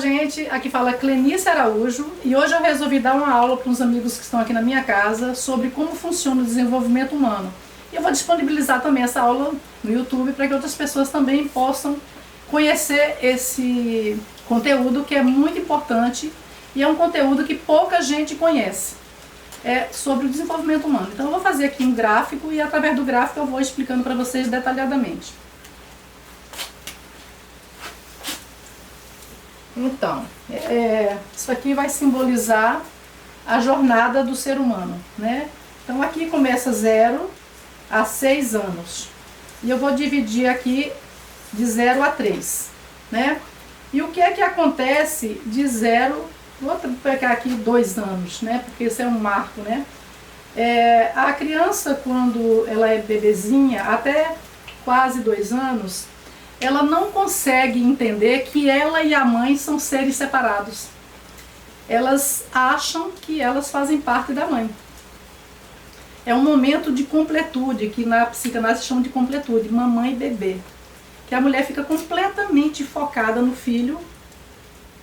gente, aqui fala Clenice Araújo e hoje eu resolvi dar uma aula para uns amigos que estão aqui na minha casa sobre como funciona o desenvolvimento humano. E eu vou disponibilizar também essa aula no YouTube para que outras pessoas também possam conhecer esse conteúdo que é muito importante e é um conteúdo que pouca gente conhece. É sobre o desenvolvimento humano. Então eu vou fazer aqui um gráfico e através do gráfico eu vou explicando para vocês detalhadamente. Então, isso aqui vai simbolizar a jornada do ser humano, né? Então aqui começa 0 a 6 anos. E eu vou dividir aqui de 0 a 3, né? E o que é que acontece de 0, vou pegar aqui 2 anos, né? Porque esse é um marco, né? A criança, quando ela é bebezinha, até quase 2 anos, ela não consegue entender que ela e a mãe são seres separados. Elas acham que elas fazem parte da mãe. É um momento de completude, que na psicanálise chama de completude, mamãe e bebê. Que a mulher fica completamente focada no filho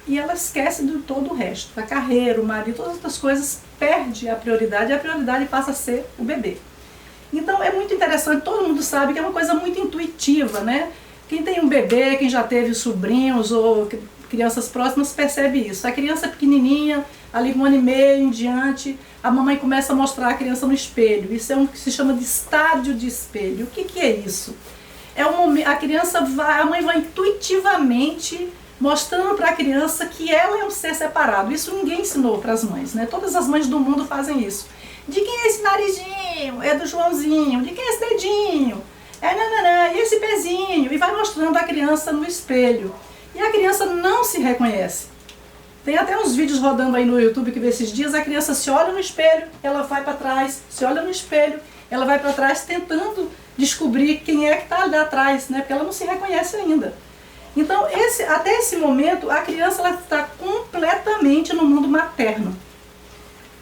e ela esquece de todo o resto. A carreira, o marido, todas as outras coisas, perde a prioridade e a prioridade passa a ser o bebê. Então é muito interessante, todo mundo sabe que é uma coisa muito intuitiva, né? Quem tem um bebê, quem já teve sobrinhos ou crianças próximas percebe isso. A criança pequenininha, ali com 1 ano e meio em diante, a mamãe começa a mostrar a criança no espelho. Isso é o que se chama de estádio de espelho. O que é isso? É um momento, a mãe vai intuitivamente mostrando para a criança que ela é um ser separado. Isso ninguém ensinou para as mães, né? Todas as mães do mundo fazem isso. De quem é esse narizinho? É do Joãozinho. De quem é esse dedinho? E esse pezinho, e vai mostrando a criança no espelho. E a criança não se reconhece. Tem até uns vídeos rodando aí no YouTube que vê esses dias, a criança se olha no espelho, ela vai para trás, se olha no espelho, ela vai para trás tentando descobrir quem é que está ali atrás, né? Porque ela não se reconhece ainda. Então, até esse momento, a criança está completamente no mundo materno.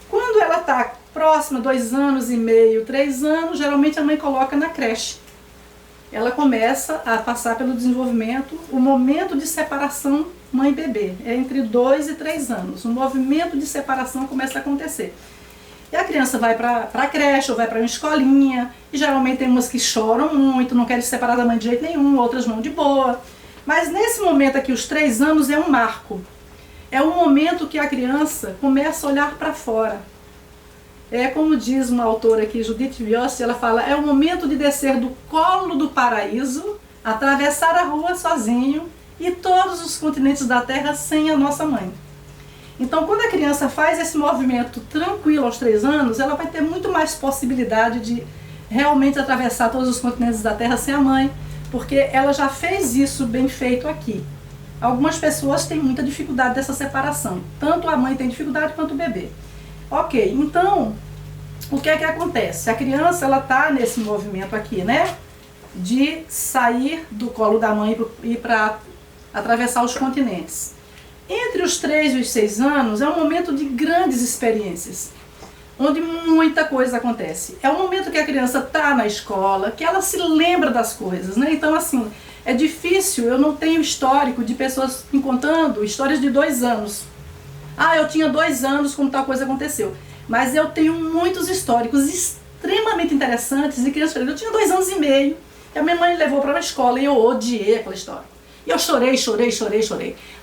Quando ela está próxima, 2 anos e meio, 3 anos, geralmente a mãe coloca na creche. Ela começa a passar pelo desenvolvimento, o momento de separação mãe e bebê, é entre 2 e 3 anos, o movimento de separação começa a acontecer. E a criança vai para a creche ou vai para uma escolinha, e geralmente tem umas que choram muito, não querem se separar da mãe de jeito nenhum, outras vão de boa. Mas nesse momento aqui, os 3 anos, é um marco. É um momento que a criança começa a olhar para fora. É como diz uma autora aqui, Judith Viotti, ela fala, é o momento de descer do colo do paraíso, atravessar a rua sozinho e todos os continentes da Terra sem a nossa mãe. Então, quando a criança faz esse movimento tranquilo aos 3 anos, ela vai ter muito mais possibilidade de realmente atravessar todos os continentes da Terra sem a mãe, porque ela já fez isso bem feito aqui. Algumas pessoas têm muita dificuldade dessa separação, tanto a mãe tem dificuldade quanto o bebê. Ok, então, o que é que acontece? A criança, ela está nesse movimento aqui, né? De sair do colo da mãe e para atravessar os continentes. Entre os 3 e os 6 anos, é um momento de grandes experiências, onde muita coisa acontece. É um momento que a criança está na escola, que ela se lembra das coisas, né? Então, assim, é difícil, eu não tenho histórico de pessoas me contando histórias de 2 anos. Ah, eu tinha 2 anos quando tal coisa aconteceu. Mas eu tenho muitos históricos extremamente interessantes de crianças. Eu tinha 2 anos e meio, e a minha mãe me levou para uma escola e eu odiei aquela história. E eu chorei.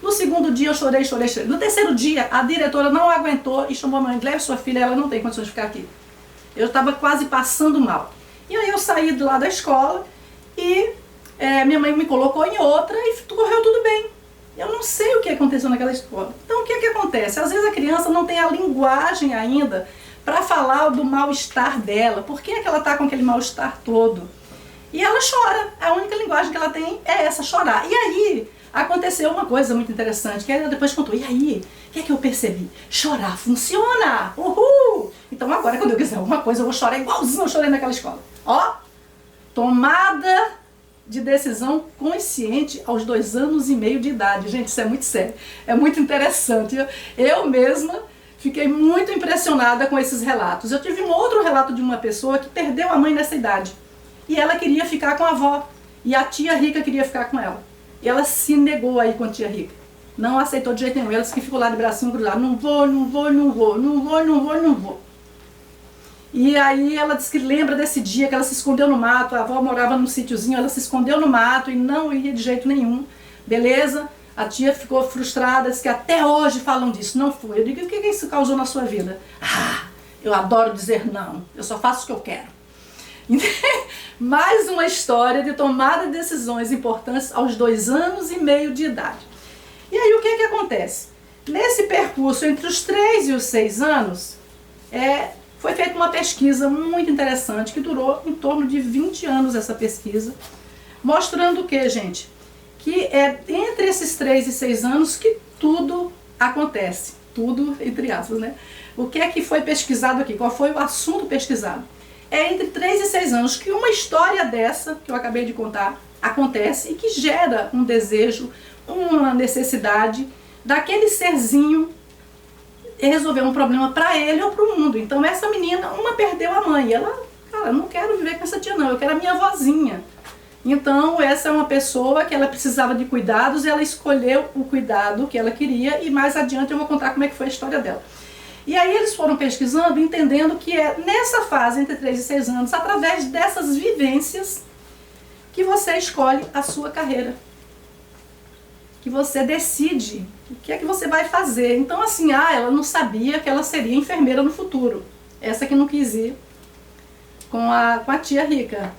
No segundo dia eu chorei. No terceiro dia, a diretora não aguentou e chamou a mãe, leve sua filha, ela não tem condições de ficar aqui. Eu estava quase passando mal. E aí eu saí de lá da escola e minha mãe me colocou em outra e correu tudo bem. Eu não sei o que aconteceu naquela escola. Então, o que é que acontece? Às vezes a criança não tem a linguagem ainda para falar do mal-estar dela. Por que é que ela está com aquele mal-estar todo? E ela chora. A única linguagem que ela tem é essa, chorar. E aí, aconteceu uma coisa muito interessante, que ela depois contou. E aí, o que é que eu percebi? Chorar funciona! Uhul! Então agora, quando eu quiser alguma coisa, eu vou chorar igualzinho eu chorei naquela escola. Ó, tomada de decisão consciente aos 2 anos e meio de idade. Gente, isso é muito sério, é muito interessante. Eu mesma fiquei muito impressionada com esses relatos. Eu tive um outro relato de uma pessoa que perdeu a mãe nessa idade. E ela queria ficar com a avó. E a tia rica queria ficar com ela. E ela se negou aí com a tia rica. Não aceitou de jeito nenhum. Ela disse que ficou lá de bracinho cruzado. Não vou, não vou, não vou, não vou, não vou, não vou. E aí ela disse que lembra desse dia que ela se escondeu no mato. A avó morava num sítiozinho, ela se escondeu no mato e não ia de jeito nenhum. Beleza? A tia ficou frustrada, disse que até hoje falam disso. Não foi. Eu digo, o que isso causou na sua vida? Ah, eu adoro dizer não. Eu só faço o que eu quero. Mais uma história de tomada de decisões importantes aos 2 anos e meio de idade. E aí o que acontece? Nesse percurso entre os 3 e os 6 anos, foi feita uma pesquisa muito interessante, que durou em torno de 20 anos essa pesquisa, mostrando o que, gente? Que é entre esses 3 e 6 anos que tudo acontece. Tudo, entre aspas, né? O que é que foi pesquisado aqui? Qual foi o assunto pesquisado? É entre 3 e 6 anos que uma história dessa, que eu acabei de contar, acontece e que gera um desejo, uma necessidade daquele serzinho resolver um problema para ele ou para o mundo. Então essa menina, uma perdeu a mãe, ela, cara, não quero viver com essa tia não, eu quero a minha vozinha. Então essa é uma pessoa que ela precisava de cuidados e ela escolheu o cuidado que ela queria e mais adiante eu vou contar como é que foi a história dela. E aí eles foram pesquisando, entendendo que é nessa fase, entre 3 e 6 anos, através dessas vivências, que você escolhe a sua carreira. Que você decide o que é que você vai fazer. Então assim, ela não sabia que ela seria enfermeira no futuro. Essa que não quis ir com a tia rica.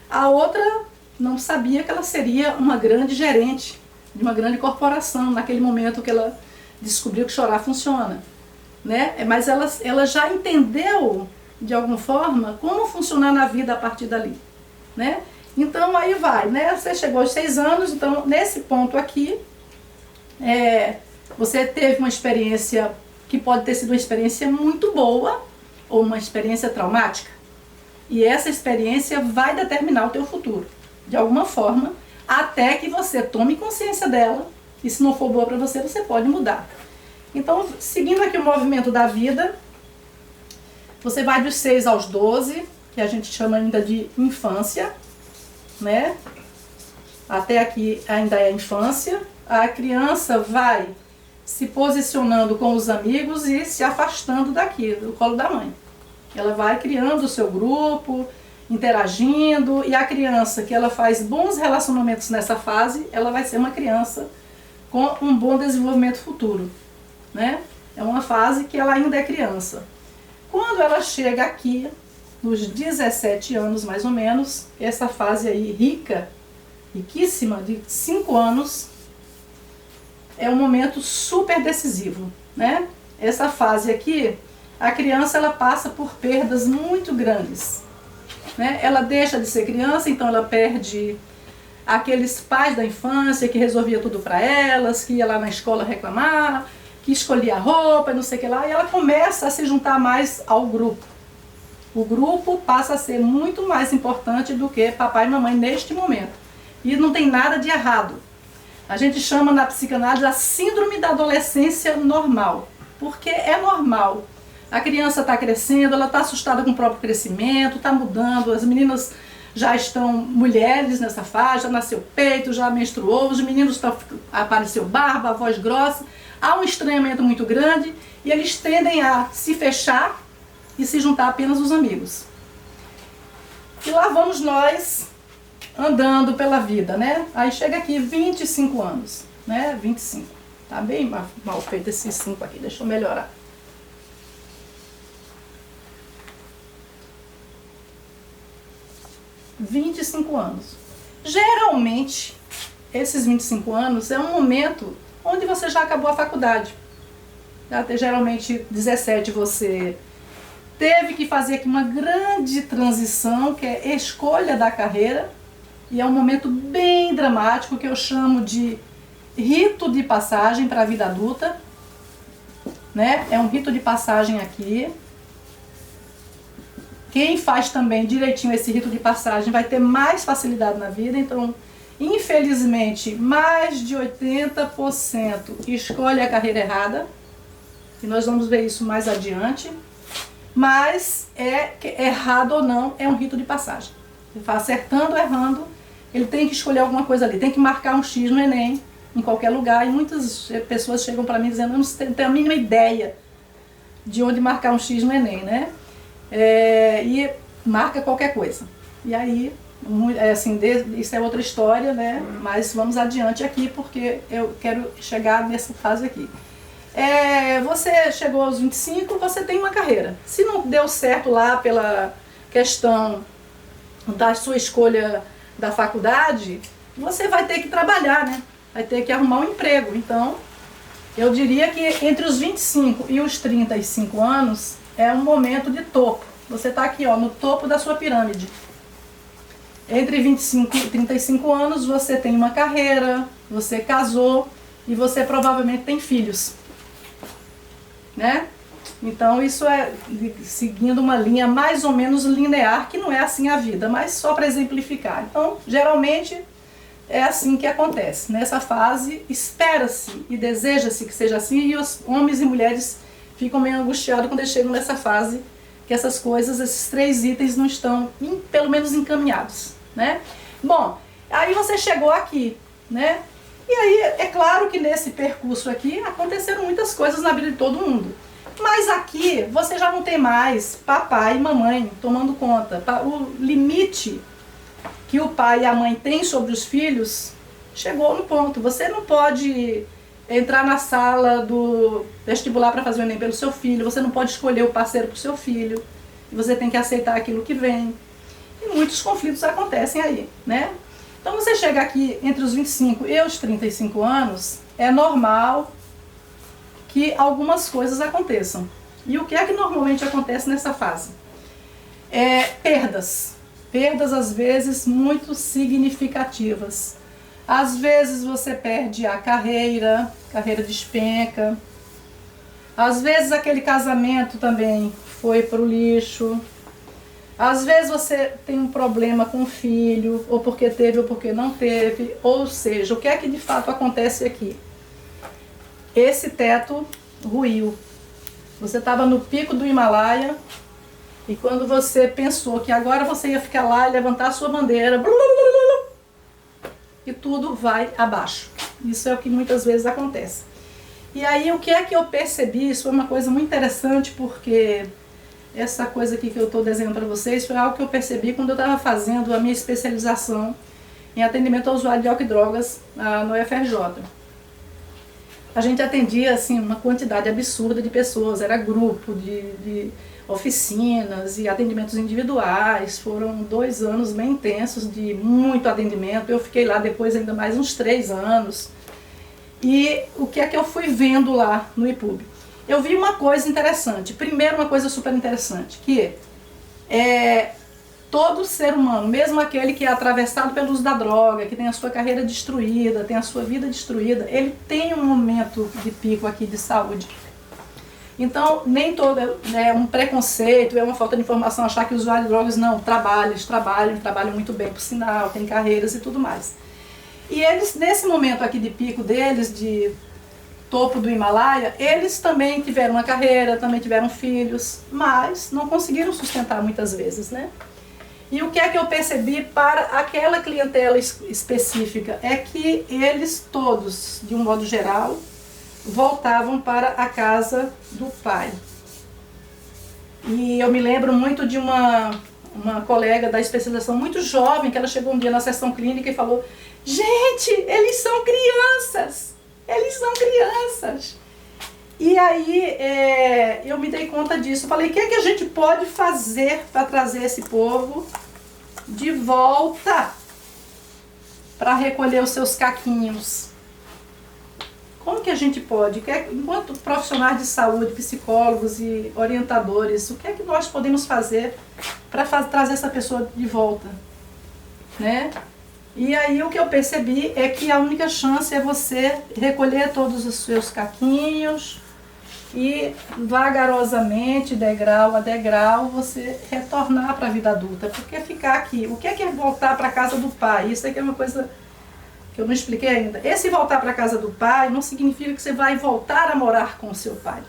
A outra não sabia que ela seria uma grande gerente de uma grande corporação, naquele momento que ela descobriu que chorar funciona. Né? Mas ela já entendeu, de alguma forma, como funcionar na vida a partir dali. Né? Então aí vai, né? Você chegou aos 6 anos, então nesse ponto aqui, você teve uma experiência que pode ter sido uma experiência muito boa ou uma experiência traumática. E essa experiência vai determinar o teu futuro, de alguma forma, até que você tome consciência dela, e se não for boa para você, você pode mudar. Então, seguindo aqui o movimento da vida, você vai dos 6 aos 12, que a gente chama ainda de infância, né? Até aqui ainda é infância. A criança vai se posicionando com os amigos e se afastando daqui, do colo da mãe. Ela vai criando o seu grupo, interagindo, e a criança que ela faz bons relacionamentos nessa fase, ela vai ser uma criança com um bom desenvolvimento futuro. Né? É uma fase que ela ainda é criança. Quando ela chega aqui, nos 17 anos mais ou menos, essa fase aí riquíssima, de 5 anos, é um momento super decisivo. Né? Essa fase aqui, a criança ela passa por perdas muito grandes. Né? Ela deixa de ser criança, então ela perde aqueles pais da infância que resolvia tudo para elas, que ia lá na escola reclamar, que escolhia a roupa, não sei o que lá, e ela começa a se juntar mais ao grupo. O grupo passa a ser muito mais importante do que papai e mamãe neste momento. E não tem nada de errado. A gente chama na psicanálise a síndrome da adolescência normal, porque é normal. A criança está crescendo, ela está assustada com o próprio crescimento, está mudando, as meninas já estão mulheres nessa fase, já nasceu peito, já menstruou, os meninos apareceu barba, voz grossa. Há um estranhamento muito grande e eles tendem a se fechar e se juntar apenas os amigos. E lá vamos nós andando pela vida, né? Aí chega aqui 25 anos, né? 25. Tá bem mal feito esses 5 aqui, deixa eu melhorar. 25 anos. Geralmente, esses 25 anos é um momento onde você já acabou a faculdade. Até geralmente 17 você teve que fazer aqui uma grande transição, que é escolha da carreira, e é um momento bem dramático que eu chamo de rito de passagem para a vida adulta, né? É um rito de passagem aqui. Quem faz também direitinho esse rito de passagem vai ter mais facilidade na vida, então infelizmente, mais de 80% escolhe a carreira errada, e nós vamos ver isso mais adiante, mas errado ou não, é um rito de passagem. Ele vai acertando ou errando, ele tem que escolher alguma coisa ali, tem que marcar um X no Enem, em qualquer lugar, e muitas pessoas chegam para mim dizendo: eu não tenho a mínima ideia de onde marcar um X no Enem, né? E marca qualquer coisa. E aí, assim, isso é outra história, né? Mas vamos adiante aqui, porque eu quero chegar nessa fase aqui. Você chegou aos 25, você tem uma carreira. Se não deu certo lá pela questão da sua escolha da faculdade, você vai ter que trabalhar, né? Vai ter que arrumar um emprego. Então, eu diria que entre os 25 e os 35 anos é um momento de topo. Você está aqui, ó, no topo da sua pirâmide. Entre 25 e 35 anos você tem uma carreira, você casou e você provavelmente tem filhos, né? Então isso é seguindo uma linha mais ou menos linear, que não é assim a vida, mas só para exemplificar. Então, geralmente é assim que acontece. Nessa fase, espera-se e deseja-se que seja assim, e os homens e mulheres ficam meio angustiados quando eles chegam nessa fase, que essas coisas, esses 3 itens não estão, pelo menos, encaminhados, né? Bom, aí você chegou aqui, né? E aí, é claro que nesse percurso aqui, aconteceram muitas coisas na vida de todo mundo. Mas aqui, você já não tem mais papai e mamãe tomando conta. O limite que o pai e a mãe têm sobre os filhos chegou no ponto. Você não pode entrar na sala do vestibular para fazer o Enem pelo seu filho, você não pode escolher o parceiro para o seu filho, você tem que aceitar aquilo que vem. E muitos conflitos acontecem aí, né? Então você chega aqui entre os 25 e os 35 anos, é normal que algumas coisas aconteçam. E o que é que normalmente acontece nessa fase? Perdas. Perdas, às vezes, muito significativas. Às vezes você perde a carreira despenca. Às vezes aquele casamento também foi para o lixo. Às vezes você tem um problema com o filho, ou porque teve ou porque não teve. Ou seja, o que é que de fato acontece aqui? Esse teto ruiu. Você estava no pico do Himalaia, e quando você pensou que agora você ia ficar lá e levantar a sua bandeira, e tudo vai abaixo. Isso é o que muitas vezes acontece. E aí o que é que eu percebi? Isso foi uma coisa muito interessante, porque essa coisa aqui que eu estou desenhando para vocês foi algo que eu percebi quando eu estava fazendo a minha especialização em atendimento ao usuário de álcool e drogas no UFRJ. A gente atendia assim, uma quantidade absurda de pessoas, era grupo de oficinas e atendimentos individuais. Foram 2 anos bem intensos de muito atendimento. Eu fiquei lá depois ainda mais uns 3 anos. E o que é que eu fui vendo lá no IPUB? Eu vi uma coisa interessante. Primeiro, uma coisa super interessante, que todo ser humano, mesmo aquele que é atravessado pelo uso da droga, que tem a sua carreira destruída, tem a sua vida destruída, ele tem um momento de pico aqui de saúde. Então, nem todo é um preconceito, é uma falta de informação achar que os usuários de drogas não trabalham muito bem, por sinal, têm carreiras e tudo mais. E eles, nesse momento aqui de pico deles, de topo do Himalaia, eles também tiveram uma carreira, também tiveram filhos, mas não conseguiram sustentar muitas vezes, né? E o que é que eu percebi para aquela clientela específica? É que eles todos, de um modo geral, voltavam para a casa do pai. E eu me lembro muito de uma colega da especialização muito jovem, que ela chegou um dia na sessão clínica e falou: gente, eles são crianças! Eles são crianças! E aí eu me dei conta disso. Eu falei: o que é que a gente pode fazer para trazer esse povo de volta para recolher os seus caquinhos? Como que a gente pode, enquanto profissionais de saúde, psicólogos e orientadores, o que é que nós podemos fazer para trazer essa pessoa de volta, né? E aí o que eu percebi é que a única chance é você recolher todos os seus caquinhos e vagarosamente, degrau a degrau, você retornar para a vida adulta. Porque ficar aqui, o que é voltar para a casa do pai? Isso aqui é uma coisa que eu não expliquei ainda. Esse voltar para a casa do pai não significa que você vai voltar a morar com o seu pai.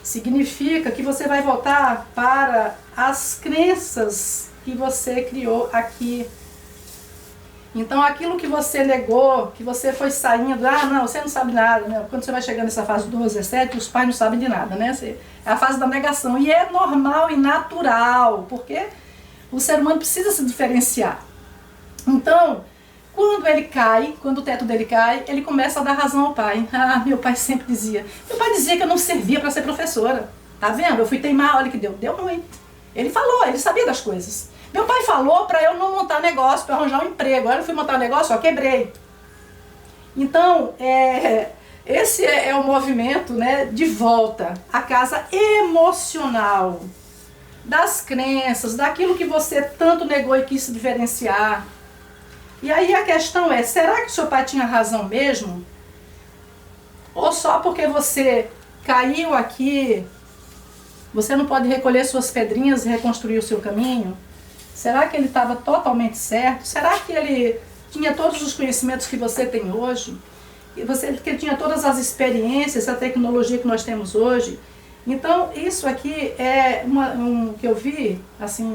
Significa que você vai voltar para as crenças que você criou aqui. Então aquilo que você negou, que você foi saindo, ah não, você não sabe nada, né? Quando você vai chegando nessa fase do 12 a 17, os pais não sabem de nada, né? É a fase da negação. E é normal e natural, porque o ser humano precisa se diferenciar. Então, quando ele cai, quando o teto dele cai, ele começa a dar razão ao pai. Ah, meu pai sempre dizia. Meu pai dizia que eu não servia para ser professora. Tá vendo? Eu fui teimar, olha que deu. Deu ruim. Ele falou, ele sabia das coisas. Meu pai falou para eu não montar negócio, para arranjar um emprego. Agora eu fui montar um negócio, ó, quebrei. Então, esse é o movimento, né, de volta à casa emocional. Das crenças, daquilo que você tanto negou e quis se diferenciar. E aí a questão é, será que o seu pai tinha razão mesmo? Ou só porque você caiu aqui, você não pode recolher suas pedrinhas e reconstruir o seu caminho? Será que ele estava totalmente certo? Será que ele tinha todos os conhecimentos que você tem hoje? Que ele tinha todas as experiências, a tecnologia que nós temos hoje? Então, isso aqui é que eu vi, assim,